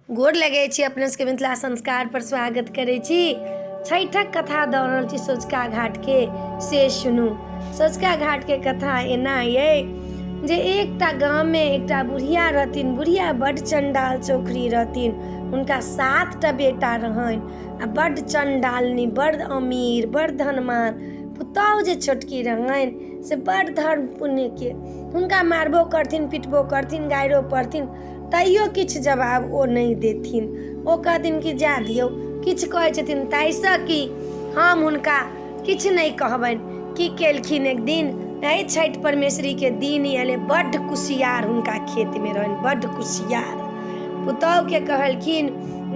गोर लगे छी अपने सबके मिथिला संस्कार पर स्वागत करे छी। छठक कथा दऽ रहल छी सँझुका घाट के से सुनू। सँझुका घाट के कथा एना ये जे एकटा गाँव में एकटा बुढ़िया रहथिन। बुढ़िया बड़ चंडाल चौखरी रहथिन। उनका 7टा बेटा रहन आ बड़ चंडालनी, बड़ अमीर, बड़ धनवान। पुतौह जे छोटकी रहन से बड़ धर्म पुण्य के। हुनका मारबो करथिन, पिटबो करथिन, गायरो पड़थिन, तैयो किछु जवाब ओ नहीं देथिन। ओ कहथिन कि जा दियौ, किछु कहै छथिन ताइसँ कि हम हुनका किछु नहीं कहबनि। की केलखिन, एक दिन एहि छठि परमेश्वरी के दिन अयलै। बड्ड कुशियार हुनका खेत में रहनि, बड्ड कुशियार। पुतौह के कहलखिन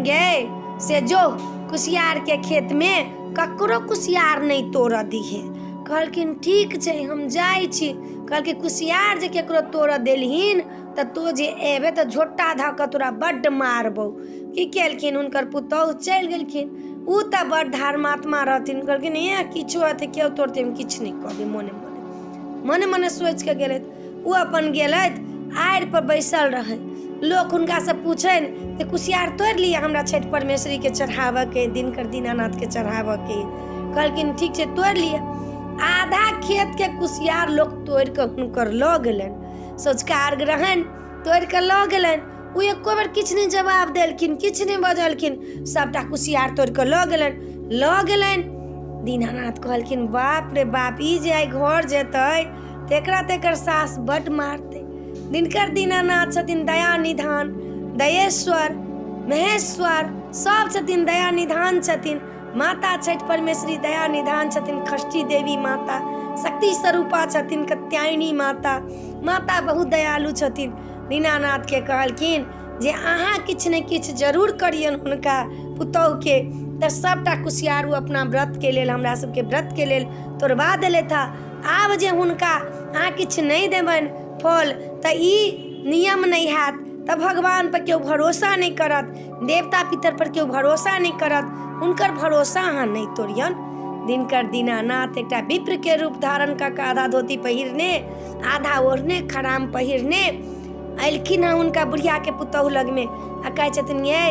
गे से जो कुशियार के खेत में ककरो कुशियार नहीं तोड़ दिहे। कहलखिन ठीक छै, हम जाइ छी। कहलखिन कुशियार जे केकरो तोड़ देलहिन तऽ तो जे एबे तऽ झोटा धऽ कऽ तोरा बड्ड मारबौ। की केलखिन, हुनकर पुतौह चलि गेलखिन। उ तऽ बड़ धर्मात्मा रहथिन। कहलखिन ये किछो हेतै, केओ तोड़तै, हम किछु नहीं कहबै। मने मने सोचि के गेलथि। उ अपन गेलथि, आड़ि पर बैसल रहै। लोक हुनका से पूछनि जे कुशियार तोड़ लिया, हमरा छठि परमेश्वरी के चढ़ाबऽ के, दिनकर दीनानाथ के चढ़ाबऽ के। कहलखिन ठीक छै, तोड़ लिया। आधा खेत के कुशियार लोग तोड़ के हुनकर लऽ गेलनि। सँझुका अर्घ रहनि, तोड़ के लऽ गेलनि। उ एको बेर किछु नहीं जवाब देलखिन, किछु नहीं बजलखिन। सबटा कुशियार तोड़ के लऽ गेलनि। दीनानाथ कहलखिन बाप रे बाप, ई जे आइ घर जेतै तेकर सास बड्ड मारतै। दिनकर दीनानाथ छथिन दया निधान, दयेश्वर, महेश्वर, सब छथिन, दया निधान छथिन। माता छठि परमेश्वरी दया निधान छथिन, षष्ठी देवी माता, शक्ति स्वरूपा छथिन, कात्यायनी माता। माता बहुत दयालु छथिन। दीनानाथ के कहलखिन जे अहाँ किछु ने किछु जरूर करियन हुनका पुतौह के। तऽ सबटा कुशियार अपना व्रत के लेल, हमरा सबके व्रत के लेल तोड़वा देले था। आब जे हुनका अहाँ किछु नहीं देबनि फल तऽ ई नियम नहीं हैत। तऽ भगवान पर केओ भरोसा नहीं करत, देवता पितर पर केओ भरोसा नहीं करत। हुनकर भरोसा अहाँ नहीं तोड़ियन। दिनकर दीनानाथ एकटा विप्र के रूप धारण कऽ के, आधा धोती पहिरने, आधा ओढ़ने, खराम पहिरने अयलखिन हँ हुनका बुढ़िया के पुतौह लग में। आ कहै छथिन ये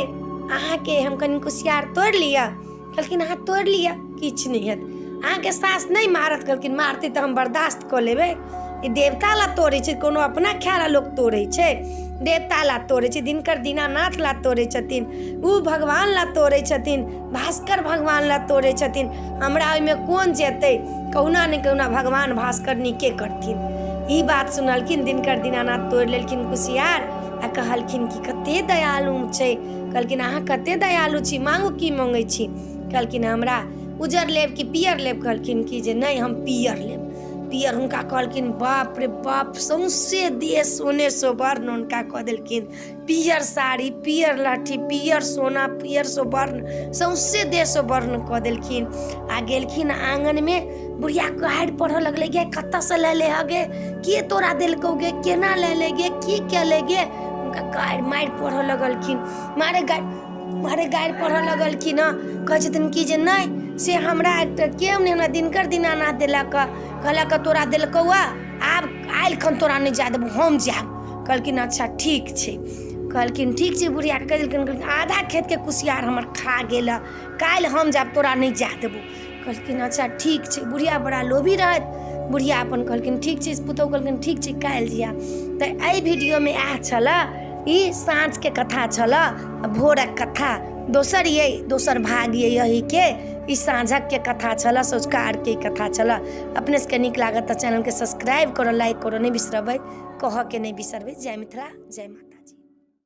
अहाँ के हम कनि कुशियार तोड़ लिया। कहलखिन अहाँ तोड़ लिया, किछु नहीं हैत। अहाँ के सास नहीं मारत। कहलखिन मारते तऽ हम बर्दाश्त कऽ लेबै। ई देवता ला तोड़े छै, कोनो अपना ख्याल लोग तोड़े छै। देवता ला तोड़े छै, दिनकर दीनानाथ ला तोड़े छथिन, उ भगवान ला तोड़े छथिन, भास्कर भगवान ला तोड़े छथिन। हमरा ओइमे कोन जेतै, कहुना ने कहुना भगवान भास्कर नीके करथिन। ई बात सुनलखिन दिनकर दीनानाथ, तोड़ लेलखिन कुशियार आ कहलखिन कि कते दयालु छै। कहलखिन अहाँ कते दयालु छी, मांगू की मांगै छी। कहलखिन हमरा उजर लेब कि पियर लेब। कहलखिन कि जे नहीं हम पियर लेब। पियर हुनका कहलखिन बाप रे बाप, सौंसे देह सोने सोवर्ण हुनका कह देलखिन। पियर साड़ी, पियर लहठी, पियर सोना, पियर सोवर्ण, सौंसे देह सोवर्ण कह देलखिन। आ गेलखिन आंगन में। बुढ़िया गारि पढ़ऽ लगले गे कतऽ से ले ले गे, के तोरा देलकौ गे, केना ले ले गे, की केले गे। हुनका गारि मारि पढ़ऽ लगलखिन, मारे गारि पढ़ऽ लगलखिन। कहै छथिन कि जे नहीं से हमरा केओ नहीं, हमरा दिनकर दीनानाथ देलक। कहलक तोरा देलकौ, आब आइल खन तोरा नहीं जा देबौ, हम जाब। कहलखिन अच्छा ठीक छै। कहलखिन ठीक छै। बुढ़िया कह देलखिन आधा खेत के कुशियार हमर खा गेल, काल्हि हम जाब, तोरा नहीं जा देबौ। कहलखिन अच्छा ठीक छै। बुढ़िया बड़ा लोभी रहत। बुढ़िया अपन कहलखिन ठीक छै। पुतौह कहलखिन ठीक छै, काल्हि जिया। तऽ एहि वीडियो में आ छल ई साँझ के कथा छल, भोरक कथा। दोसर भाग ये यही के ई साँझक के कथा छल, सँझुका अर्घ के कथा छल। अपने सबके नीक लागत तऽ चैनल के सब्सक्राइब करो, लाइक करो नहीं बिसरबै, कह के नहीं बिसरबै। जय मिथिला, जय माता।